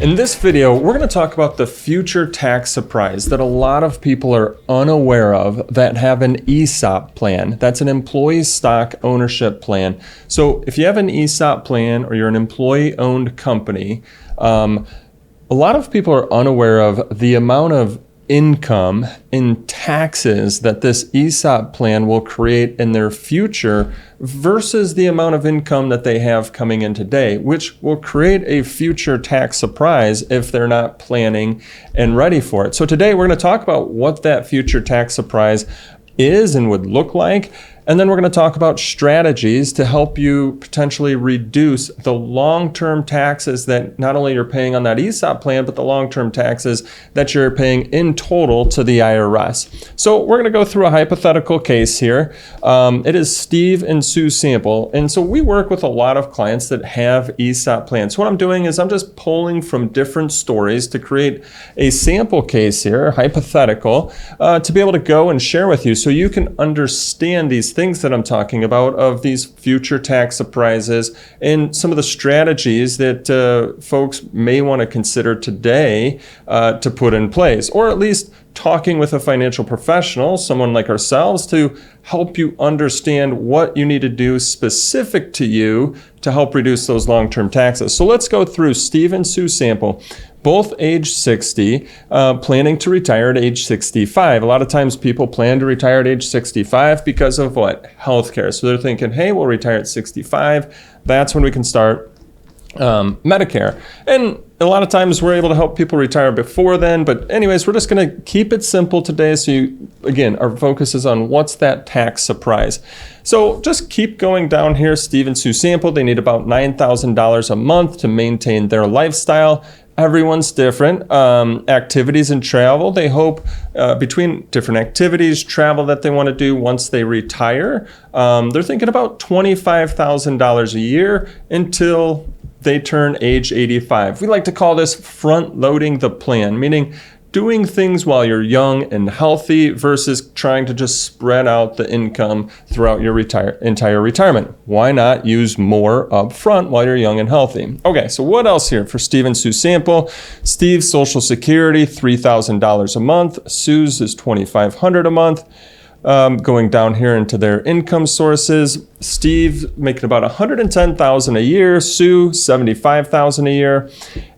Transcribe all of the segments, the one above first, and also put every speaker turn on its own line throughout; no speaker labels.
In this video, we're going to talk about the future tax surprise that a lot of people are unaware of that have an ESOP plan. That's an employee stock ownership plan. So if you have an ESOP plan or you're an employee-owned company, a lot of people are unaware of the amount of income in taxes that this ESOP plan will create in their future versus the amount of income that they have coming in today, which will create a future tax surprise if they're not planning and ready for it. So today we're going to talk about what that future tax surprise is and would look like. And then we're going to talk about strategies to help you potentially reduce the long-term taxes that not only you're paying on that ESOP plan, but the long-term taxes that you're paying in total to the IRS. So we're going to go through a hypothetical case here. It is Steve and Sue sample. And so we work with a lot of clients that have ESOP plans. So what I'm doing is I'm just pulling from different stories to create a sample case here, hypothetical, to be able to go and share with you so you can understand these things that I'm talking about of these future tax surprises and some of the strategies that folks may want to consider today to put in place, or at least talking with a financial professional, someone like ourselves, to help you understand what you need to do specific to you to help reduce those long-term taxes. So let's go through Steve and Sue sample. Both age 60, planning to retire at age 65. A lot of times people plan to retire at age 65 because of what? Healthcare. So they're thinking, hey, we'll retire at 65. That's when we can start Medicare. And a lot of times we're able to help people retire before then. But anyways, we're just going to keep it simple today. So you, again, our focus is on what's that tax surprise. So just keep going down here. Steve and Sue sample. They need about $9,000 a month to maintain their lifestyle. Everyone's different. Activities and travel, they hope between different activities, travel that they want to do once they retire, they're thinking about $25,000 a year until they turn age 85. We like to call this front loading the plan, meaning doing things while you're young and healthy versus trying to just spread out the income throughout your entire retirement. Why not use more up front while you're young and healthy? Okay, so what else here for Steve and Sue sample? Steve's Social Security, $3,000 a month. Sue's is $2,500 a month. Going down here into their income sources, Steve making about $110,000 a year, Sue $75,000 a year.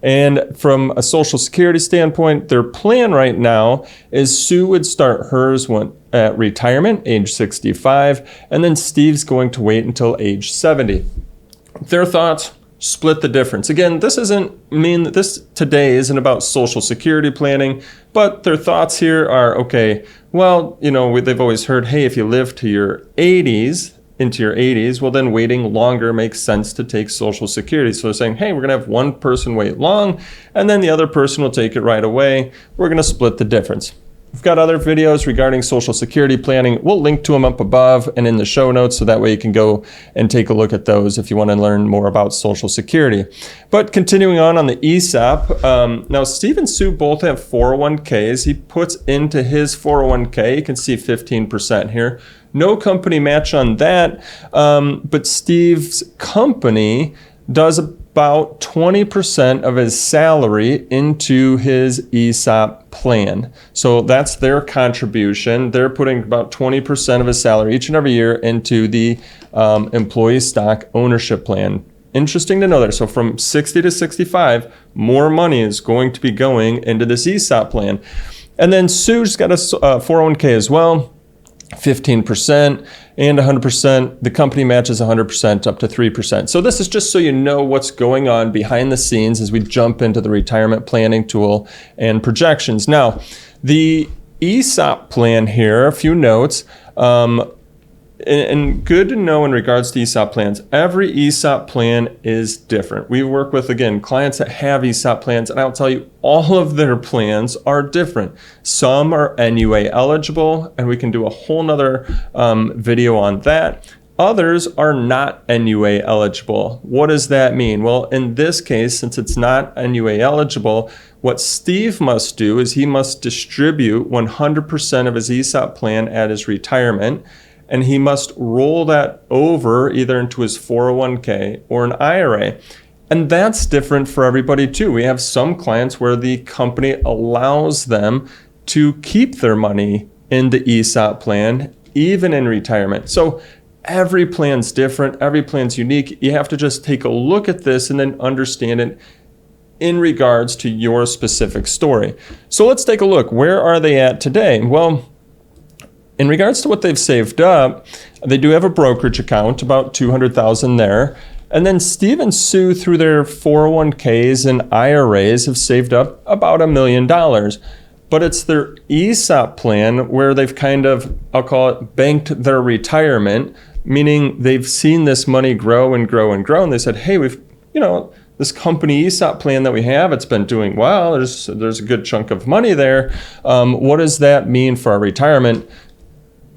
And from a Social Security standpoint, their plan right now is Sue would start hers at retirement, age 65, and then Steve's going to wait until age 70. Their thoughts? Split the difference. Again, this doesn't mean that this today isn't about Social Security planning, but their thoughts here are, okay, well, you know, they've always heard, hey, if you live to your 80s, into your 80s, well, then waiting longer makes sense to take Social Security. So they're saying, hey, we're going to have one person wait long, and then the other person will take it right away. We're going to split the difference. We've got other videos regarding Social Security planning. We'll link to them up above and in the show notes, so that way you can go and take a look at those if you want to learn more about Social Security. But continuing on the ESOP, now Steve and Sue both have 401ks. He puts into his 401k, you can see 15% here. No company match on that, but Steve's company does about 20% of his salary into his ESOP plan. So that's their contribution. They're putting about 20% of his salary each and every year into the employee stock ownership plan. Interesting to know there. So from 60 to 65, more money is going to be going into this ESOP plan. And then Sue's got a 401k as well. 15% and 100%. The company matches 100% up to 3%. So this is just so you know what's going on behind the scenes as we jump into the retirement planning tool and projections. Now, the ESOP plan here, a few notes. And good to know in regards to ESOP plans, every ESOP plan is different. We work with, again, clients that have ESOP plans, and I'll tell you, all of their plans are different. Some are NUA eligible, and we can do a whole nother video on that. Others are not NUA eligible. What does that mean? Well, in this case, since it's not NUA eligible, what Steve must do is he must distribute 100% of his ESOP plan at his retirement, and he must roll that over either into his 401k or an IRA. And that's different for everybody too. We have some clients where the company allows them to keep their money in the ESOP plan, even in retirement. So every plan's different, every plan's unique. You have to just take a look at this and then understand it in regards to your specific story. So let's take a look. Where are they at today? Well, in regards to what they've saved up, they do have a brokerage account, about $200,000 there. And then Steve and Sue, through their 401ks and IRAs, have saved up about $1 million. But it's their ESOP plan where they've kind of, I'll call it, banked their retirement, meaning they've seen this money grow and grow and grow. And they said, hey, we've, this company ESOP plan that we have, it's been doing well. There's a good chunk of money there. What does that mean for our retirement?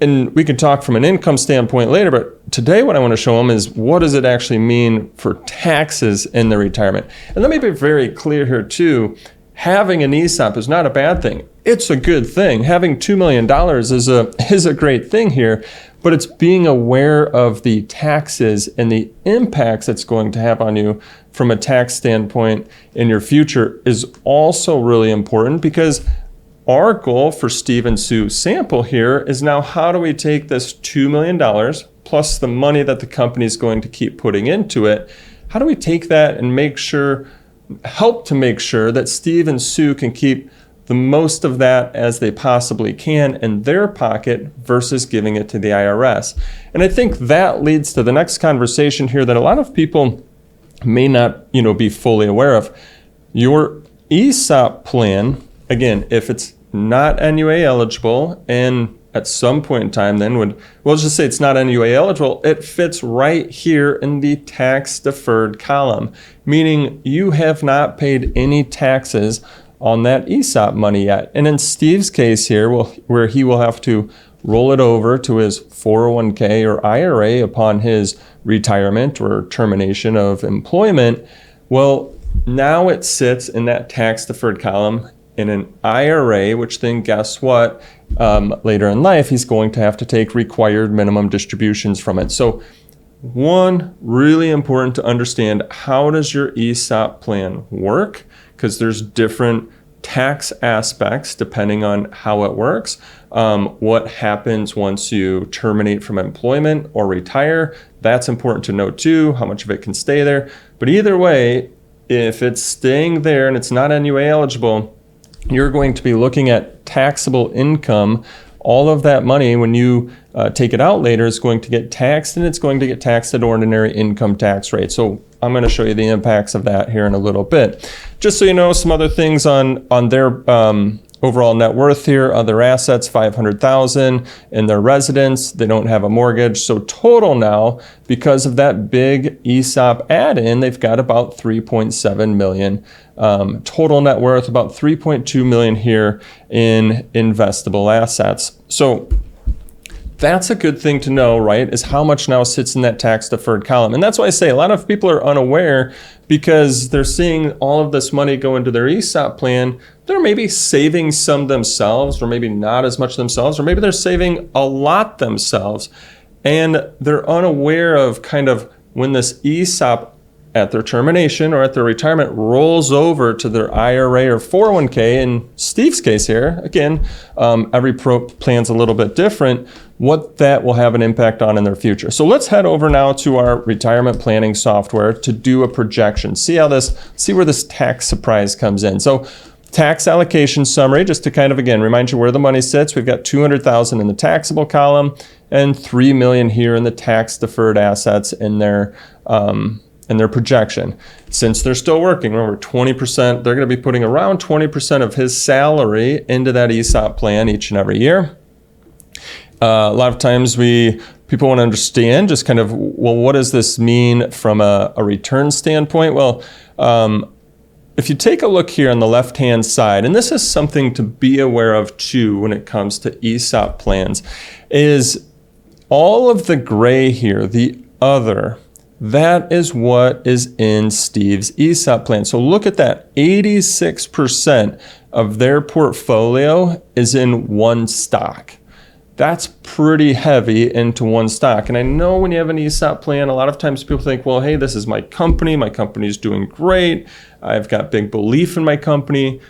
And we can talk from an income standpoint later, but today what I want to show them is what does it actually mean for taxes in their retirement. And let me be very clear here too. Having an ESOP is not a bad thing. It's a good thing. Having $2 million is a great thing here, but it's being aware of the taxes and the impacts it's going to have on you from a tax standpoint in your future is also really important, because our goal for Steve and Sue sample here is now, how do we take this $2 million plus the money that the company is going to keep putting into it? How do we take that and help to make sure that Steve and Sue can keep the most of that as they possibly can in their pocket versus giving it to the IRS? And I think that leads to the next conversation here that a lot of people may not, be fully aware of. Your ESOP plan, again, if it's not NUA eligible, and at some point in time then we'll just say it's not NUA eligible, it fits right here in the tax deferred column, meaning you have not paid any taxes on that ESOP money yet. And in Steve's case here, where he will have to roll it over to his 401k or IRA upon his retirement or termination of employment, well, now it sits in that tax deferred column in an IRA, which then guess what? Later in life, he's going to have to take required minimum distributions from it. So one, really important to understand, how does your ESOP plan work? Because there's different tax aspects depending on how it works. What happens once you terminate from employment or retire? That's important to know too, how much of it can stay there. But either way, if it's staying there and it's not NUA eligible, you're going to be looking at taxable income. All of that money, when you take it out later, is going to get taxed, and it's going to get taxed at ordinary income tax rate. So I'm going to show you the impacts of that here in a little bit. Just so you know, some other things on their overall net worth here. Other assets, $500,000 in their residence. They don't have a mortgage. So total now, because of that big ESOP add-in, they've got about $3.7 million. Total net worth, about $3.2 million here in investable assets. So that's a good thing to know, right? Is how much now sits in that tax deferred column. And that's why I say a lot of people are unaware, because they're seeing all of this money go into their ESOP plan. They're maybe saving some themselves, or maybe not as much themselves, or maybe they're saving a lot themselves. And they're unaware of kind of when this ESOP at their termination or at their retirement rolls over to their IRA or 401k. In Steve's case here, again, every plan's a little bit different, what that will have an impact on in their future. So let's head over now to our retirement planning software to do a projection. See where this tax surprise comes in. So tax allocation summary, just to kind of, again, remind you where the money sits. We've got $200,000 in the taxable column and $3 million here in the tax deferred assets in their projection. Since they're still working, remember 20%, they're going to be putting around 20% of his salary into that ESOP plan each and every year. A lot of times people want to understand just kind of, well, what does this mean from a return standpoint? Well, if you take a look here on the left-hand side, and this is something to be aware of too when it comes to ESOP plans, is all of the gray here, the other, that is what is in Steve's ESOP plan. So look at that, 86% of their portfolio is in one stock. that's pretty heavy into one stock. And I know when you have an ESOP plan, a lot of times people think, well, hey, this is my company's doing great, I've got big belief in my company.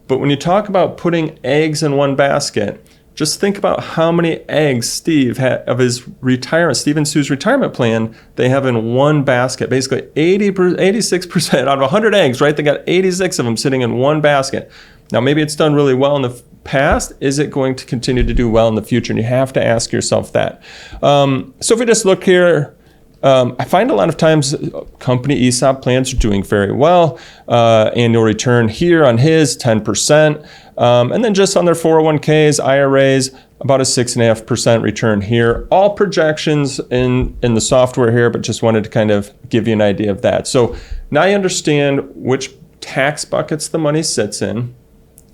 But when you talk about putting eggs in one basket, just think about how many eggs Steve had of his retirement, Steve and Sue's retirement plan, they have in one basket. Basically 86% out of 100 eggs, right? They got 86 of them sitting in one basket. Now, maybe it's done really well in the past. Is it going to continue to do well in the future? And you have to ask yourself that. So if we just look here, I find a lot of times company ESOP plans are doing very well. Annual return here on his 10%. And then just on their 401ks, IRAs, about a 6.5% return here. All projections in the software here, but just wanted to kind of give you an idea of that. So now you understand which tax buckets the money sits in.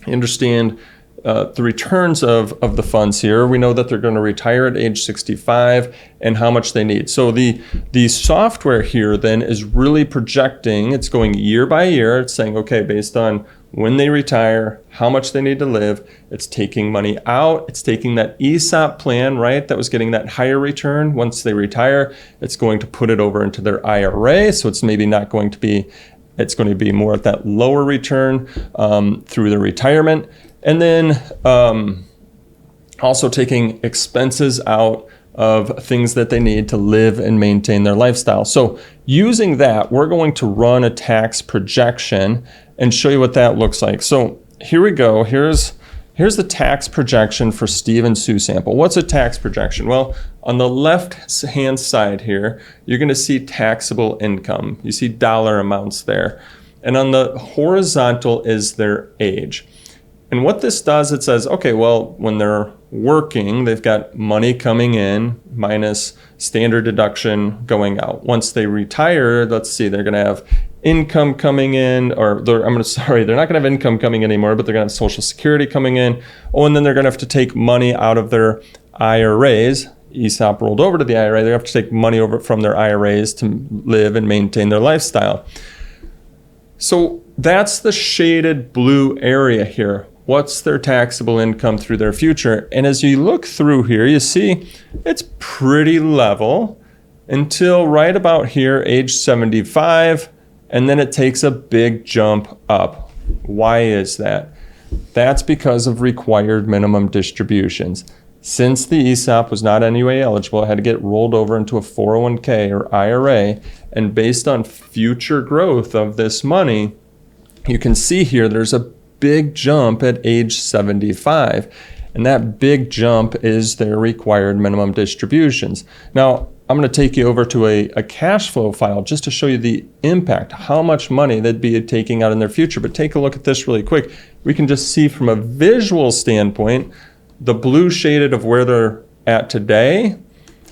You understand the returns of the funds here. We know that they're going to retire at age 65 and how much they need. So the software here then is really projecting, it's going year by year. It's saying, okay, based on when they retire, how much they need to live. It's taking money out. It's taking that ESOP plan, right, that was getting that higher return. Once they retire, it's going to put it over into their IRA. So it's maybe not going to be, it's going to be more at that lower return through their retirement. And then also taking expenses out of things that they need to live and maintain their lifestyle. So using that, we're going to run a tax projection and show you what that looks like. So here we go. Here's the tax projection for Steve and Sue sample. What's a tax projection? Well, on the left-hand side here, you're going to see taxable income. You see dollar amounts there. And on the horizontal is their age. And what this does, it says, okay, well, when they're working, they've got money coming in minus standard deduction going out. Once they retire, let's see, they're going to have income coming in, or they're not going to have income coming in anymore, but they're going to have Social Security coming in. Oh, and then they're going to have to take money out of their IRAs. ESOP rolled over to the IRA. They have to take money over from their IRAs to live and maintain their lifestyle. So that's the shaded blue area here. What's their taxable income through their future? And as you look through here, you see it's pretty level until right about here, age 75, and then it takes a big jump up. Why is that? That's because of required minimum distributions. Since the ESOP was not anyway eligible, it had to get rolled over into a 401k or IRA, and based on future growth of this money, you can see here there's a big jump at age 75, and that big jump is their required minimum distributions. Now, I'm going to take you over to a cash flow file just to show you the impact, how much money they'd be taking out in their future. But take a look at this really quick. We can just see from a visual standpoint, the blue shaded of where they're at today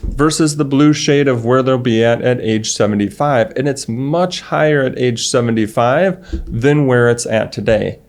versus the blue shade of where they'll be at age 75. And it's much higher at age 75 than where it's at today.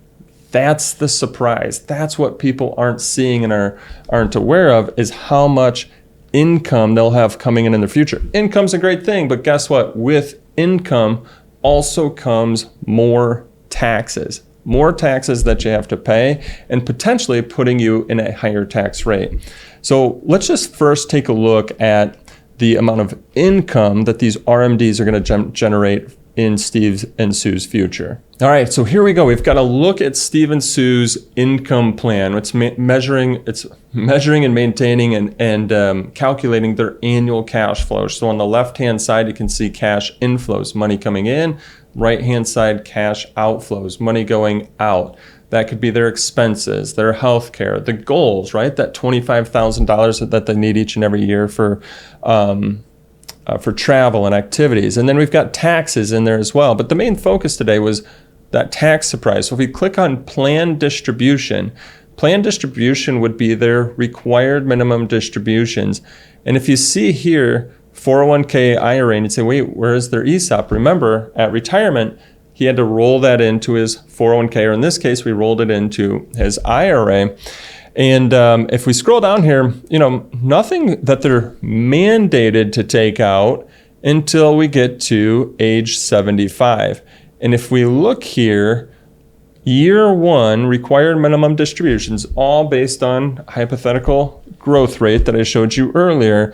That's the surprise. That's what people aren't seeing and aren't aware of, is how much income they'll have coming in the future. Income's a great thing, but guess what? With income also comes more taxes. More taxes that you have to pay, and potentially putting you in a higher tax rate. So let's just first take a look at the amount of income that these RMDs are going to generate in Steve and Sue's future. All right, so here we go. We've got to look at Steve and Sue's income plan. It's measuring and maintaining and calculating their annual cash flow. So on the left-hand side, you can see cash inflows, money coming in. Right-hand side, cash outflows, money going out. That could be their expenses, their health care, the goals, right? That $25,000 that they need each and every year for travel and activities. And then we've got taxes in there as well. But the main focus today was that tax surprise. So if we click on plan distribution would be their required minimum distributions. And if you see here, 401k IRA, and you'd say, wait, where is their ESOP? Remember, at retirement, he had to roll that into his 401k, or in this case, we rolled it into his IRA. And if we scroll down here, nothing that they're mandated to take out until we get to age 75. And if we look here, year one, required minimum distributions, all based on hypothetical growth rate that I showed you earlier,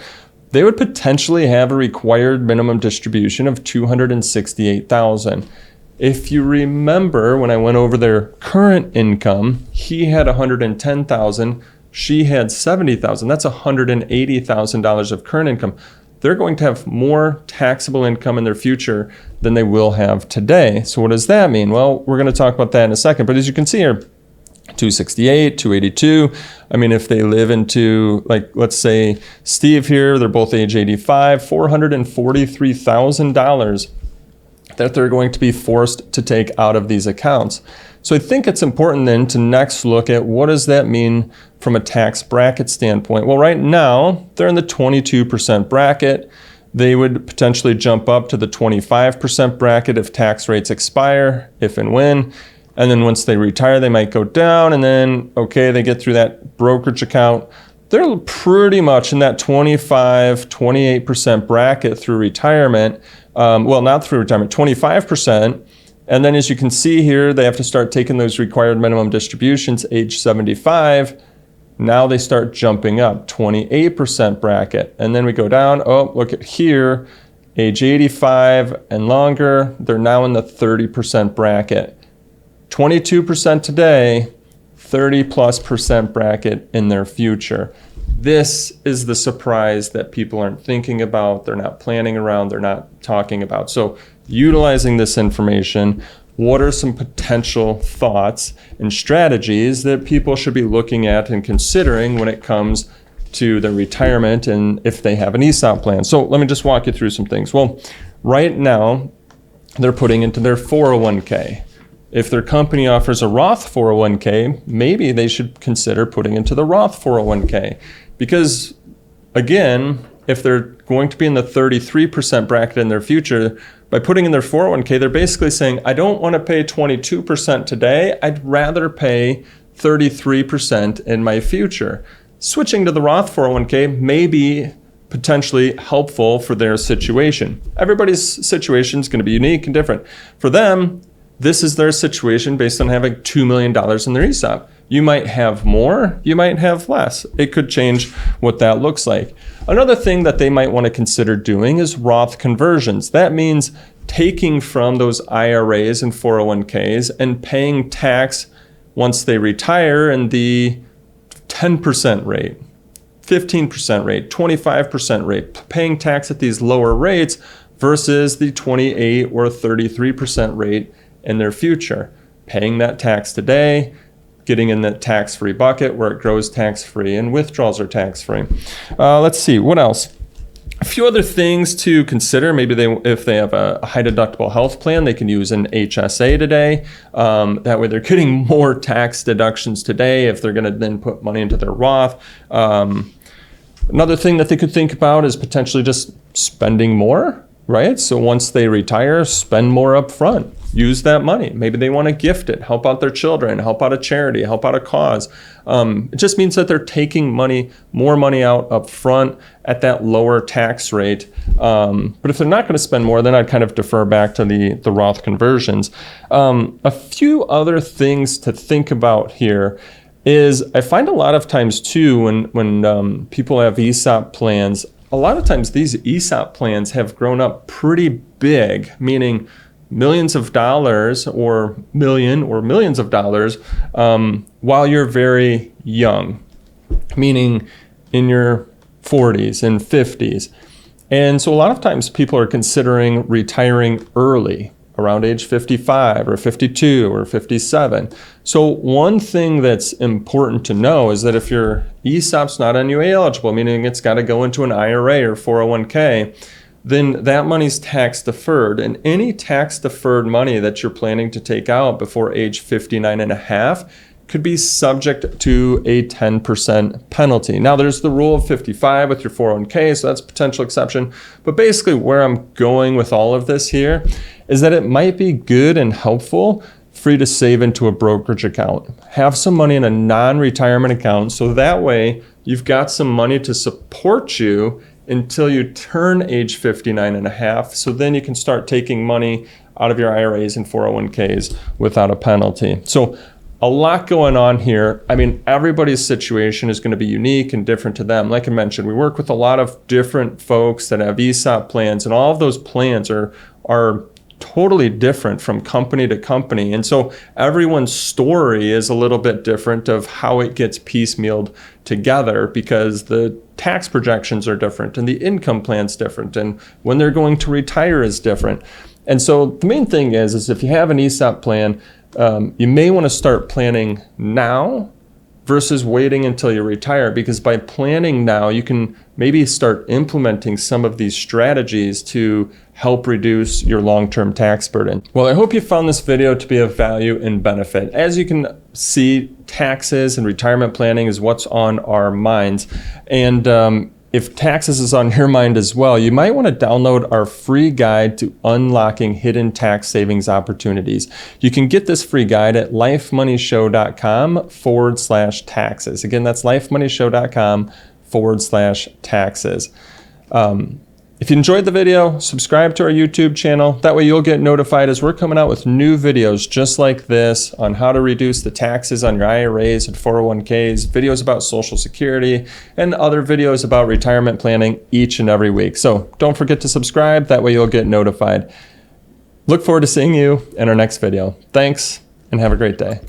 they would potentially have a required minimum distribution of $268,000. If you remember when I went over their current income, he had $110,000, she had $70,000. That's $180,000 of current income. They're going to have more taxable income in their future than they will have today. So what does that mean? Well, we're going to talk about that in a second. But as you can see here, 268, 282. I mean, if they live into, like, let's say Steve here, they're both age 85, $443,000 that they're going to be forced to take out of these accounts. So I think it's important then to next look at what does that mean from a tax bracket standpoint. Well, right now, they're in the 22% bracket. They would potentially jump up to the 25% bracket if tax rates expire, if and when. And then once they retire, they might go down. And then, okay, they get through that brokerage account. They're pretty much in that 25, 28% bracket through retirement. Well, not through retirement, 25%. And then as you can see here, they have to start taking those required minimum distributions age 75. Now they start jumping up, 28% bracket. And then we go down, oh, look at here, age 85 and longer, they're now in the 30% bracket. 22% today, 30+% bracket in their future. This is the surprise that people aren't thinking about, they're not planning around, they're not talking about. So utilizing this information, what are some potential thoughts and strategies that people should be looking at and considering when it comes to their retirement and if they have an ESOP plan? So let me just walk you through some things. Well, right now, they're putting into their 401k. If their company offers a Roth 401k, maybe they should consider putting into the Roth 401k. Because, again, if they're going to be in the 33% bracket in their future, by putting in their 401k, they're basically saying, I don't want to pay 22% today. I'd rather pay 33% in my future. Switching to the Roth 401k may be potentially helpful for their situation. Everybody's situation is going to be unique and different. For them, this is their situation based on having $2 million in their ESOP. You might have more, you might have less. It could change what that looks like. Another thing that they might want to consider doing is Roth conversions. That means taking from those IRAs and 401ks and paying tax once they retire in the 10% rate, 15% rate, 25% rate, paying tax at these lower rates versus the 28 or 33% rate in their future. Paying that tax today, getting in that tax-free bucket where it grows tax-free and withdrawals are tax-free. Let's see, what else? A few other things to consider. Maybe if they have a high deductible health plan, they can use an HSA today. That way they're getting more tax deductions today if they're going to then put money into their Roth. Another thing that they could think about is potentially just spending more, right? So once they retire, spend more up front. Use that money. Maybe they want to gift it, help out their children, help out a charity, help out a cause. It just means that they're taking more money out up front at that lower tax rate. But if they're not going to spend more, then I'd kind of defer back to the Roth conversions. A few other things to think about here is I find a lot of times too when people have ESOP plans, a lot of times these ESOP plans have grown up pretty big, meaning millions of dollars or millions of dollars while you're very young, meaning in your 40s and 50s. And so a lot of times people are considering retiring early, around age 55 or 52 or 57. So one thing that's important to know is that if your ESOP's not NUA eligible, meaning it's got to go into an IRA or 401k, then that money's tax deferred. And any tax deferred money that you're planning to take out before age 59 and a half could be subject to a 10% penalty. Now there's the rule of 55 with your 401k, so that's a potential exception. But basically where I'm going with all of this here is that it might be good and helpful for you to save into a brokerage account. Have some money in a non-retirement account so that way you've got some money to support you until you turn age 59 and a half. So then you can start taking money out of your IRAs and 401ks without a penalty. So a lot going on here. I mean, everybody's situation is going to be unique and different to them. Like I mentioned, we work with a lot of different folks that have ESOP plans, and all of those plans are totally different from company to company. And so everyone's story is a little bit different of how it gets piecemealed together, because the tax projections are different and the income plan's different, and when they're going to retire is different. And so the main thing is if you have an ESOP plan, you may want to start planning now versus waiting until you retire, because by planning now, you can maybe start implementing some of these strategies to help reduce your long-term tax burden. Well, I hope you found this video to be of value and benefit. As you can see, taxes and retirement planning is what's on our minds. And if taxes is on your mind as well, you might want to download our free guide to unlocking hidden tax savings opportunities. You can get this free guide at lifemoneyshow.com/taxes. Again, that's lifemoneyshow.com/taxes. If you enjoyed the video, subscribe to our YouTube channel. That way you'll get notified as we're coming out with new videos just like this on how to reduce the taxes on your IRAs and 401ks, videos about Social Security, and other videos about retirement planning each and every week. So don't forget to subscribe. That way you'll get notified. Look forward to seeing you in our next video. Thanks, and have a great day.